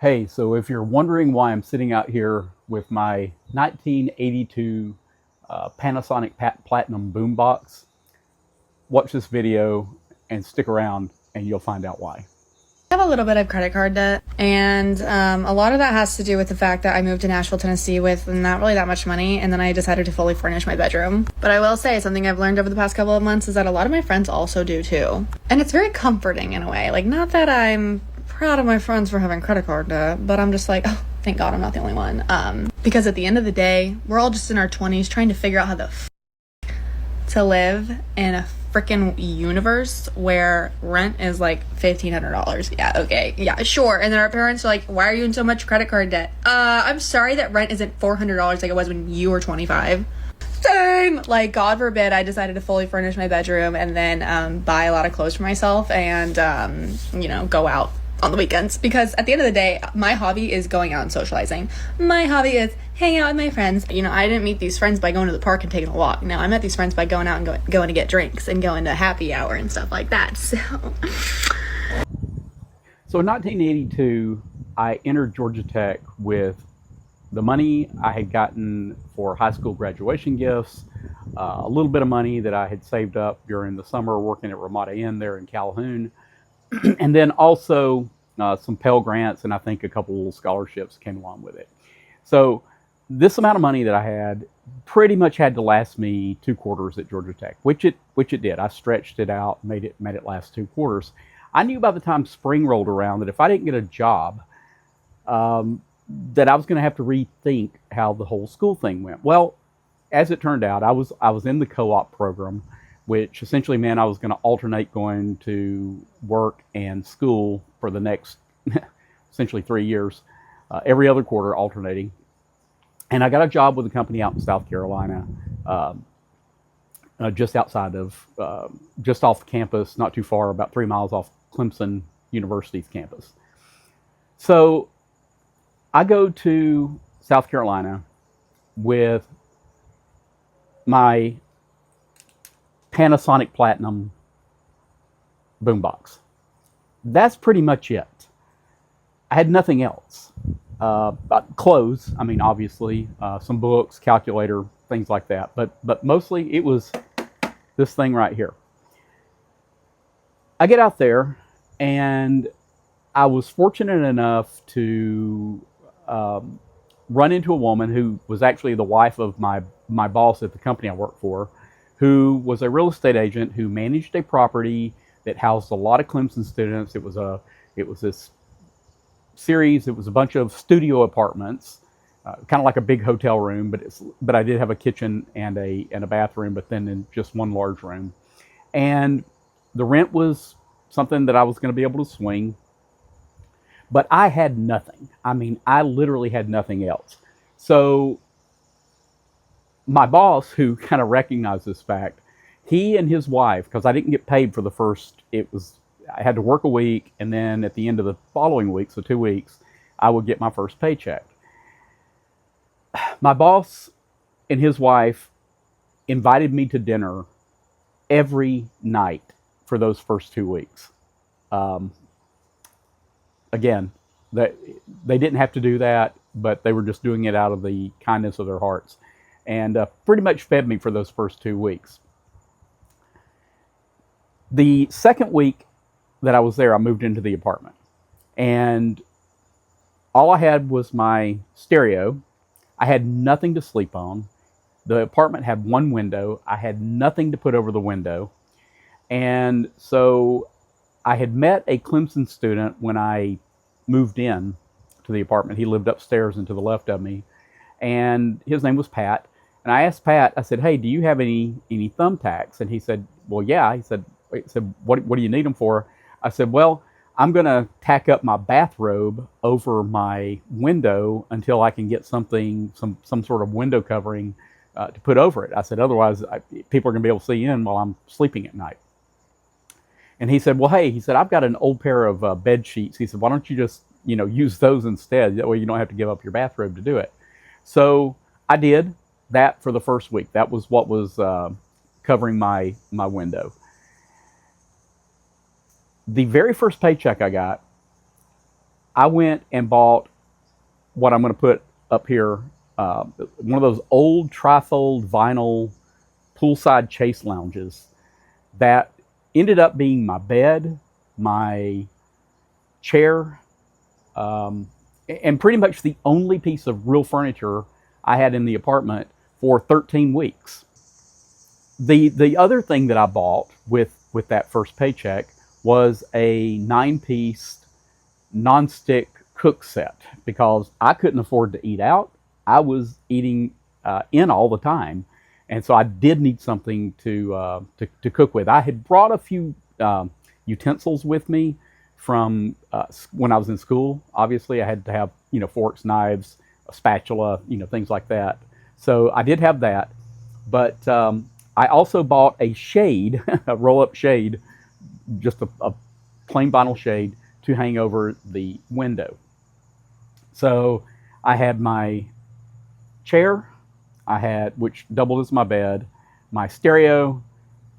Hey, so if you're wondering why I'm sitting out here with my 1982 Panasonic Platinum boombox, watch this video and stick around and you'll find out why. I have a little bit of credit card debt, and a lot of that has to do with the fact that I moved to Nashville, Tennessee with not really that much money, and then I decided to fully furnish my bedroom. But I will say something I've learned over the past couple of months is that a lot of my friends also do too. And it's very comforting in a way. Like, not that I'm proud of my friends for having credit card debt, but I'm just like, oh, thank God I'm not the only one. Because at the end of the day, we're all just in our 20s trying to figure out how to live in a freaking universe where rent is like $1,500. Yeah, okay, yeah, sure. And then our parents are like, why are you in so much credit card debt? I'm sorry that rent isn't $400 like it was when you were 25. Same. Like, God forbid I decided to fully furnish my bedroom and then buy a lot of clothes for myself and go out on the weekends, because at the end of the day, my hobby is going out and socializing. My hobby is hanging out with my friends. I didn't meet these friends by going to the park and taking a walk. No, I met these friends by going out and going to get drinks and going to happy hour and stuff like that. So in 1982, I entered Georgia Tech with the money I had gotten for high school graduation gifts, a little bit of money that I had saved up during the summer working at Ramada Inn there in Calhoun, and then also some Pell Grants, and I think a couple little scholarships came along with it. So this amount of money that I had pretty much had to last me 2 quarters at Georgia Tech, which it did. I stretched it out, made it last 2 quarters. I knew by the time spring rolled around that if I didn't get a job, that I was going to have to rethink how the whole school thing went. Well, as it turned out, I was in the co-op program, which essentially meant I was going to alternate going to work and school for the next essentially 3 years, every other quarter alternating. And I got a job with a company out in South Carolina, just outside of, just off campus, not too far, about 3 miles off Clemson University's campus. So I go to South Carolina with my Panasonic Platinum boombox. That's pretty much it. I had nothing else. Clothes, I mean, obviously, some books, calculator, things like that. But mostly it was this thing right here. I get out there, and I was fortunate enough to run into a woman who was actually the wife of my boss at the company I worked for, who was a real estate agent who managed a property that housed a lot of Clemson students. It was this series. It was a bunch of studio apartments, kind of like a big hotel room, but I did have a kitchen and a bathroom, but then in just one large room. And the rent was something that I was going to be able to swing, but I had nothing. I mean, I literally had nothing else. So my boss, who kind of recognized this fact, he and his wife, because I didn't get paid for the first, I had to work a week, and then at the end of the following week, so 2 weeks, I would get my first paycheck. My boss and his wife invited me to dinner every night for those first 2 weeks. Again, they didn't have to do that, but they were just doing it out of the kindness of their hearts, and pretty much fed me for those first 2 weeks. The second week that I was there, I moved into the apartment, and all I had was my stereo. I had nothing to sleep on. The apartment had one window. I had nothing to put over the window. And so I had met a Clemson student when I moved in to the apartment. He lived upstairs and to the left of me, and his name was Pat. And I asked Pat, I said, "Hey, do you have any thumbtacks?" And he said, "Well, yeah." He said, what do you need them for?" I said, "Well, I'm going to tack up my bathrobe over my window until I can get some sort of window covering to put over it." I said, "Otherwise, people are going to be able to see in while I'm sleeping at night." And he said, "Well, hey," he said, "I've got an old pair of bed sheets." He said, "Why don't you just, use those instead? That way you don't have to give up your bathrobe to do it." So I did that for the first week. That was what was covering my window. The very first paycheck I got, I went and bought what I'm going to put up here, one of those old trifold vinyl poolside chase lounges that ended up being my bed, my chair, and pretty much the only piece of real furniture I had in the apartment for 13 weeks. The other thing that I bought with that first paycheck was a 9-piece nonstick cook set because I couldn't afford to eat out. I was eating in all the time, and so I did need something to cook with. I had brought a few utensils with me from when I was in school. Obviously, I had to have forks, knives, a spatula, things like that. So I did have that, but I also bought a shade, a roll-up shade, just a plain vinyl shade to hang over the window. So I had my chair, which doubled as my bed, my stereo,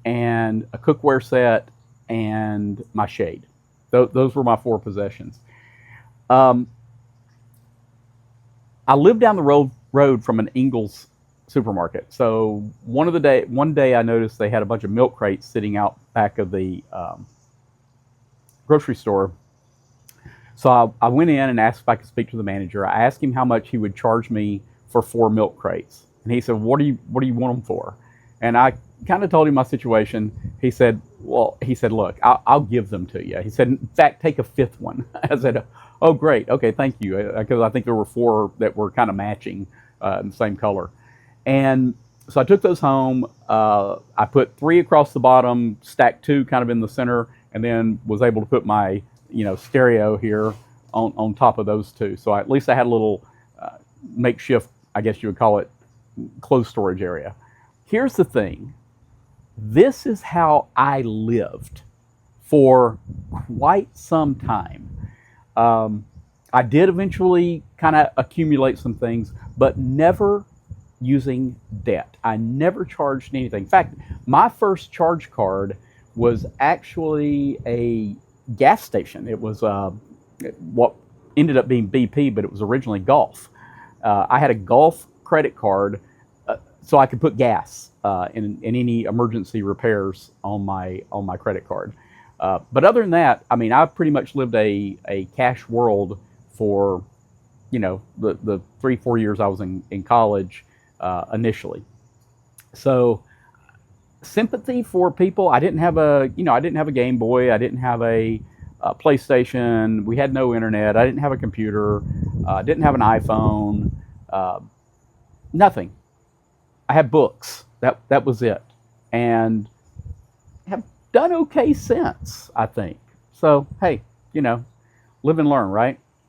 and a cookware set, and my shade. Those were my 4 possessions. I lived down the road from an Ingles supermarket. So one day I noticed they had a bunch of milk crates sitting out back of the grocery store. So I went in and asked if I could speak to the manager. I asked him how much he would charge me for 4 milk crates, and he said, "What do you want them for?" And I kind of told him my situation. He said, "Look, I'll give them to you." He said, "In fact, take a 5th one." I said, "Oh, great. Okay, thank you." Because I think there were 4 that were kind of matching in the same color. And so I took those home. I put 3 across the bottom, stacked 2 kind of in the center, and then was able to put my stereo here on top of those 2. So at least I had a little makeshift, I guess you would call it, clothes storage area. Here's the thing. This is how I lived for quite some time. I did eventually kind of accumulate some things, but never using debt. I never charged anything. In fact, my first charge card was actually a gas station. It was what ended up being BP, but it was originally Gulf. I had a Gulf credit card so I could put gas in any emergency repairs on my credit card. But other than that, I mean, I pretty much lived a cash world for the 3-4 years I was in college initially. So sympathy for people. I didn't have a Game Boy. I didn't have a PlayStation. We had no internet. I didn't have a computer. I didn't have an iPhone. Nothing. I had books. That was it, and have done okay since, I think. So hey, live and learn, right?